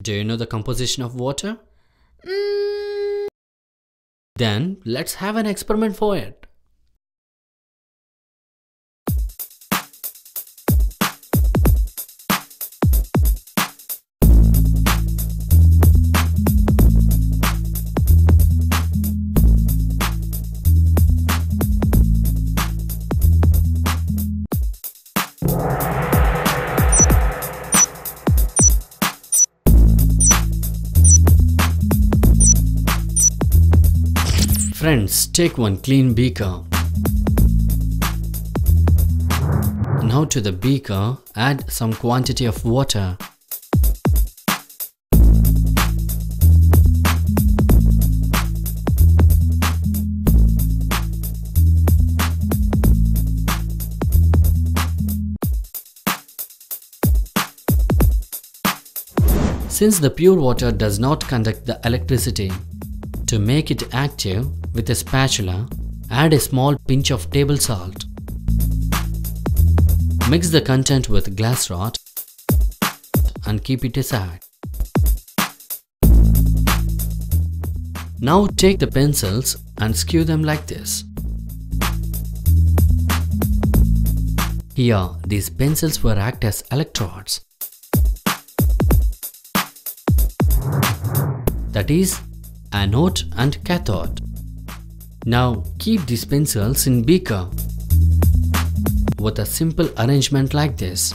Do you know the composition of water? Then let's have an experiment for it. Friends, take one clean beaker. Now to the beaker, add some quantity of water. Since the pure water does not conduct the electricity, to make it active, with a spatula, add a small pinch of table salt. Mix the content with glass rod and keep it aside. Now take the pencils and skew them like this. Here, these pencils will act as electrodes. That is, anode and cathode. Now keep these pencils in beaker with a simple arrangement like this.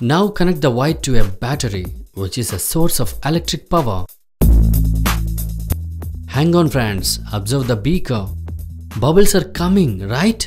Now connect the wire to a battery, which is a source of electric power. Hang on friends, observe the beaker. Bubbles are coming, right?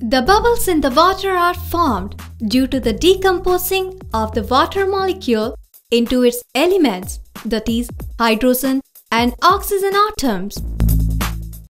The bubbles in the water are formed due to the decomposing of the water molecule into its elements, that is, hydrogen and oxygen atoms.